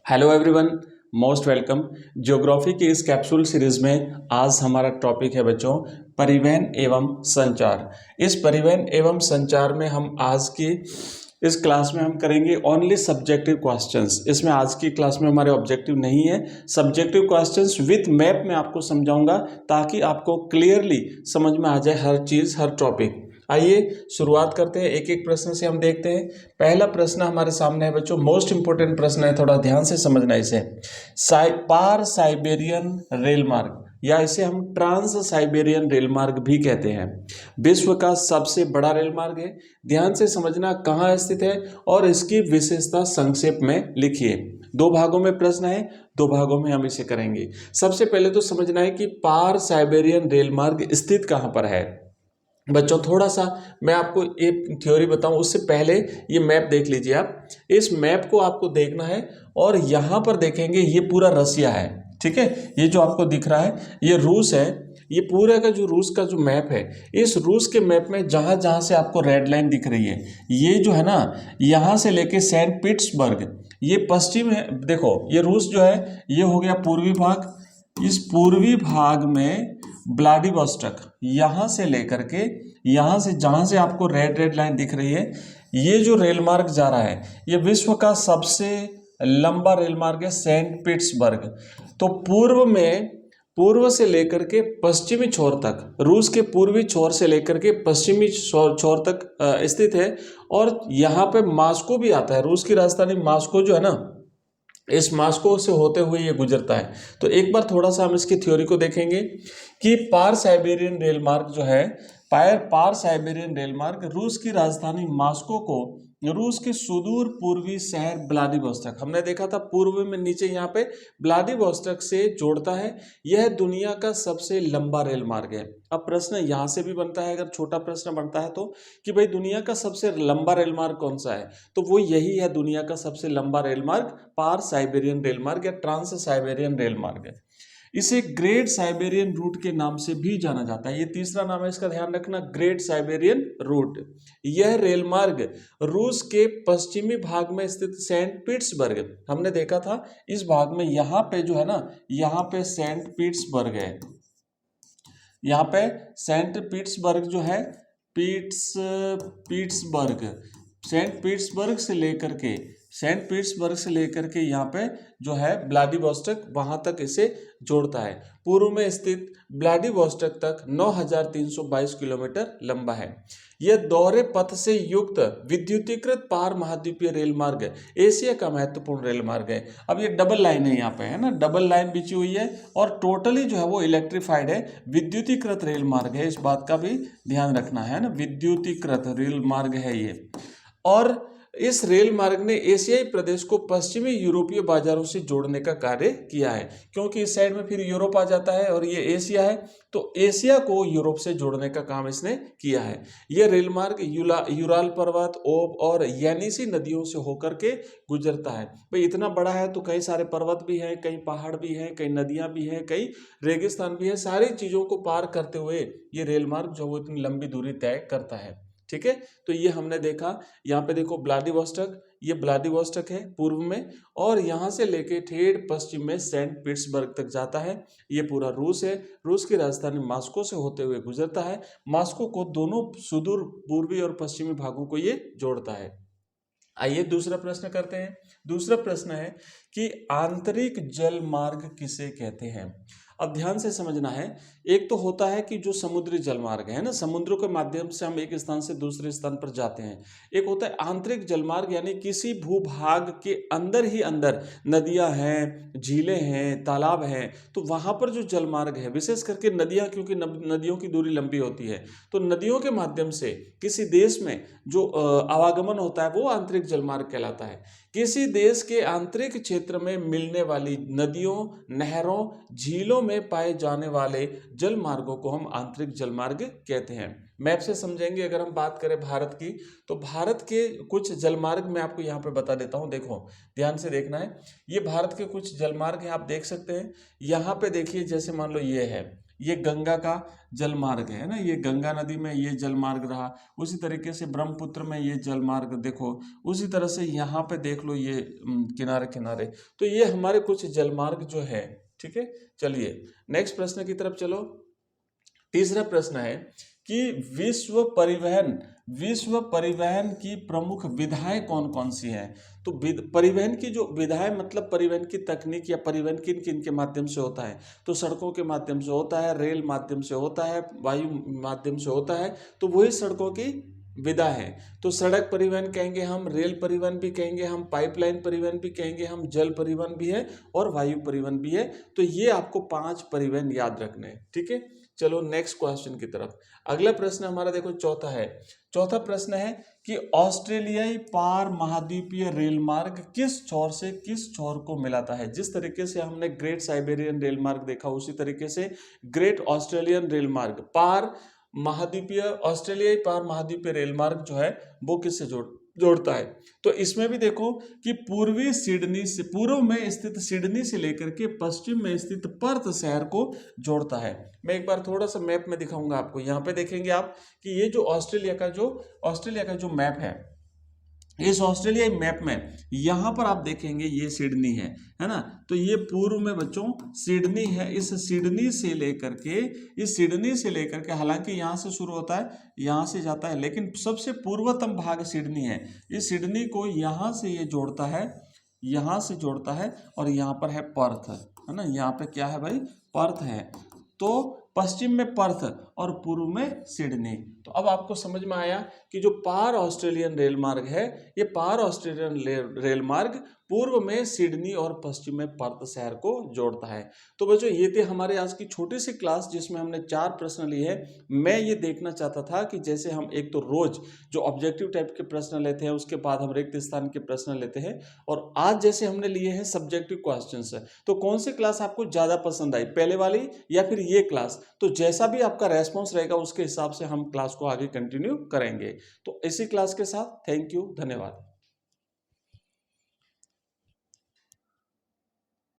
Hello everyone, most welcome. Geography के इस capsule series में आज हमारा टॉपिक है बच्चों परिवहन एवं संचार। इस परिवहन एवं संचार में हम आज की इस क्लास में हम करेंगे ओनली सब्जेक्टिव क्वेश्चंस। इसमें आज की क्लास में हमारे ऑब्जेक्टिव नहीं है, सब्जेक्टिव क्वेश्चंस विथ मैप में आपको समझाऊंगा ताकि आपको क्लियरली समझ में आ जाए हर चीज़, हर टॉपिक। आइए शुरुआत करते हैं, एक एक प्रश्न से हम देखते हैं। पहला प्रश्न हमारे सामने है बच्चों, मोस्ट इंपोर्टेंट प्रश्न है, थोड़ा ध्यान से समझना इसे। पार साइबेरियन रेल मार्ग या इसे हम ट्रांस साइबेरियन रेल मार्ग भी कहते हैं, विश्व का सबसे बड़ा रेल मार्ग है। ध्यान से समझना कहाँ स्थित है और इसकी विशेषता संक्षेप में लिखिए। दो भागों में प्रश्न है, दो भागों में हम इसे करेंगे। सबसे पहले तो समझना है कि पार साइबेरियन रेल मार्ग स्थित कहाँ पर है। बच्चों थोड़ा सा मैं आपको एक थ्योरी बताऊं उससे पहले ये मैप देख लीजिए। आप इस मैप को आपको देखना है और यहाँ पर देखेंगे ये पूरा रसिया है, ठीक है। ये जो आपको दिख रहा है ये रूस है। ये पूरा का जो रूस का जो मैप है, इस रूस के मैप में जहाँ जहाँ से आपको रेड लाइन दिख रही है, ये जो है ना, यहाँ से लेके सेंट पीटर्सबर्ग ये पश्चिम है। देखो ये रूस जो है ये हो गया पूर्वी भाग। इस पूर्वी भाग में व्लादिवोस्टोक यहाँ से लेकर के यहाँ से जहाँ से आपको रेड रेड लाइन दिख रही है, ये जो रेल मार्ग जा रहा है ये विश्व का सबसे लंबा रेल मार्ग है, सेंट पीटर्सबर्ग। तो पूर्व से लेकर के पश्चिमी छोर तक, रूस के पूर्वी छोर से लेकर के पश्चिमी छोर तक स्थित है। और यहाँ पे मास्को भी आता है, रूस की राजधानी मास्को जो है ना, इस मास्को से होते हुए ये गुजरता है। तो एक बार थोड़ा सा हम इसकी थ्योरी को देखेंगे कि पार साइबेरियन रेल मार्ग जो है, पार साइबेरियन रेल मार्ग रूस की राजधानी मास्को को रूस के सुदूर पूर्वी शहर व्लादिवोस्टोक, हमने देखा था पूर्व में नीचे यहाँ पे, व्लादिवोस्टोक से जोड़ता है। यह दुनिया का सबसे लंबा रेल मार्ग है। अब प्रश्न यहाँ से भी बनता है, अगर छोटा प्रश्न बनता है तो, कि भाई दुनिया का सबसे लंबा रेल मार्ग कौन सा है, तो वो यही है, दुनिया का सबसे लंबा रेल मार्ग पार साइबेरियन रेल मार्ग या ट्रांस साइबेरियन रेल मार्ग है। इसे ग्रेट साइबेरियन रूट के नाम से भी जाना जाता है। ये तीसरा नाम है इसका, ध्यान रखना, ग्रेट साइबेरियन रूट। यह रेल मार्ग रूस के पश्चिमी भाग में स्थित सेंट पीटर्सबर्ग, हमने देखा था इस भाग में, यहाँ पे जो है ना, यहाँ पे सेंट पीटर्सबर्ग है। यहाँ पे सेंट पीटर्सबर्ग जो है, पीटर्सबर्ग, सेंट पीटर्सबर्ग से लेकर के यहाँ पे जो है व्लादिवोस्टोक, वहां तक इसे जोड़ता है। पूर्व में स्थित व्लादिवोस्टोक तक 9322 किलोमीटर लंबा है। यह दोहरे पथ से युक्त विद्युतीकृत पार महाद्वीपीय रेल मार्ग है, एशिया का महत्वपूर्ण रेल मार्ग है। अब ये डबल लाइन है यहाँ पे, है ना, डबल लाइन बिछी हुई है और टोटली जो है वो इलेक्ट्रीफाइड है, विद्युतीकृत रेल मार्ग है। इस बात का भी ध्यान रखना है ना, विद्युतीकृत रेल मार्ग है ये। और इस रेल मार्ग ने एशियाई प्रदेश को पश्चिमी यूरोपीय बाजारों से जोड़ने का कार्य किया है, क्योंकि इस साइड में फिर यूरोप आ जाता है और ये एशिया है, तो एशिया को यूरोप से जोड़ने का काम इसने किया है। यह रेल मार्ग यूराल पर्वत, ओब और येनिसी नदियों से होकर के गुजरता है। भाई इतना बड़ा है तो कई सारे पर्वत भी हैं, कई पहाड़ भी हैं, कई नदियां भी हैं, कई रेगिस्तान भी है, सारी चीजों को पार करते हुए ये रेल मार्ग जो वो इतनी लंबी दूरी तय करता है, ठीक है। तो ये हमने देखा, यहाँ पे देखो व्लादिवोस्टोक, ये व्लादिवोस्टोक है पूर्व में, और यहाँ से लेके ठेठ पश्चिम में सेंट पीटर्सबर्ग तक जाता है। ये पूरा रूस है, रूस की राजधानी मास्को से होते हुए गुजरता है। मास्को को दोनों सुदूर पूर्वी और पश्चिमी भागों को ये जोड़ता है। आइए दूसरा प्रश्न करते हैं। दूसरा प्रश्न है कि आंतरिक जल मार्ग किसे कहते हैं। अब ध्यान से समझना है, एक तो होता है कि जो समुद्री जलमार्ग है ना, समुद्रों के माध्यम से हम एक स्थान से दूसरे स्थान पर जाते हैं। एक होता है आंतरिक जलमार्ग, यानी किसी भूभाग के अंदर ही अंदर नदियां हैं, झीलें हैं, तालाब हैं, तो वहां पर जो जलमार्ग है, विशेष करके नदियां, क्योंकि नदियों की दूरी लंबी होती है, तो नदियों के माध्यम से किसी देश में जो आवागमन होता है वो आंतरिक जलमार्ग कहलाता है। किसी देश के आंतरिक क्षेत्र में मिलने वाली नदियों, नहरों, झीलों में पाए जाने वाले जल मार्गों को हम आंतरिक जलमार्ग कहते हैं। मैप से समझेंगे। अगर हम बात करें भारत की, तो भारत के कुछ जलमार्ग मैं आपको यहाँ पे बता देता हूँ। देखो ध्यान से देखना है, ये भारत के कुछ जलमार्ग हैं, आप देख सकते हैं। यहाँ पे देखिए, जैसे मान लो ये है, ये गंगा का जल मार्ग है ना, ये गंगा नदी में ये जल मार्ग रहा। उसी तरीके से ब्रह्मपुत्र में ये जल मार्ग देखो, उसी तरह से यहाँ पे देख लो ये किनारे किनारे। तो ये हमारे कुछ जल मार्ग जो है, ठीक है। चलिए नेक्स्ट प्रश्न की तरफ चलो। तीसरा प्रश्न है कि विश्व परिवहन की प्रमुख विधाएं कौन कौन सी हैं। तो परिवहन की जो विधाएं मतलब परिवहन की तकनीक या परिवहन किन किन के माध्यम से होता है। तो सड़कों के माध्यम से होता है, रेल माध्यम से होता है, वायु माध्यम से होता है। तो वही सड़कों की विधा है। तो सड़क परिवहन कहेंगे हम, रेल परिवहन भी कहेंगे हम, पाइपलाइन परिवहन भी कहेंगे हम, जल परिवहन भी है और वायु परिवहन भी है। तो ये आपको 5 परिवहन याद रखने हैं, ठीक है। चलो नेक्स्ट क्वेश्चन की तरफ। अगला प्रश्न हमारा देखो चौथा है। चौथा प्रश्न है कि ऑस्ट्रेलियाई पार महाद्वीपीय रेल मार्ग किस छोर से किस छोर को मिलाता है। जिस तरीके से हमने ग्रेट साइबेरियन रेल मार्ग देखा, उसी तरीके से ग्रेट ऑस्ट्रेलियन रेल मार्ग पार महाद्वीपीय, ऑस्ट्रेलियाई पार महाद्वीपीय रेल मार्ग जो है वो किससे जोड़ता है। तो इसमें भी देखो कि पूर्वी सिडनी से, पूर्व में स्थित सिडनी से लेकर के पश्चिम में स्थित पर्थ शहर को जोड़ता है। मैं एक बार थोड़ा सा मैप में दिखाऊंगा आपको। यहाँ पे देखेंगे आप कि ये जो ऑस्ट्रेलिया का जो मैप है, इस ऑस्ट्रेलिया मैप में यहाँ पर आप देखेंगे ये सिडनी है ना। तो ये पूर्व में बच्चों सिडनी है। इस सिडनी से लेकर के हालांकि यहाँ से शुरू होता है, यहाँ से जाता है, लेकिन सबसे पूर्वतम भाग सिडनी है। इस सिडनी को यहाँ से ये जोड़ता है, यहाँ से जोड़ता है, और यहाँ पर है पर्थ, है ना। यहाँ पे क्या है भाई, पर्थ है। तो पश्चिम में पर्थ और पूर्व में सिडनी। तो अब आपको समझ में आया कि जो पार ऑस्ट्रेलियन रेल मार्ग है, ये पार ऑस्ट्रेलियन रेल मार्ग पूर्व में सिडनी और पश्चिम में पर्थ शहर को जोड़ता है। तो बच्चों ये थे हमारे आज की छोटी सी क्लास जिसमें हमने 4 प्रश्न लिए हैं। मैं ये देखना चाहता था कि जैसे हम एक तो रोज जो ऑब्जेक्टिव टाइप के प्रश्न लेते हैं, उसके बाद हम रिक्त स्थान के प्रश्न लेते हैं, और आज जैसे हमने लिए हैं सब्जेक्टिव क्वेश्चंस। तो कौन सी क्लास आपको ज़्यादा पसंद आई, पहले वाली या फिर ये क्लास। तो जैसा भी आपका रेस्पॉन्स रहेगा उसके हिसाब से हम क्लास को आगे कंटिन्यू करेंगे। तो इसी क्लास के साथ थैंक यू, धन्यवाद।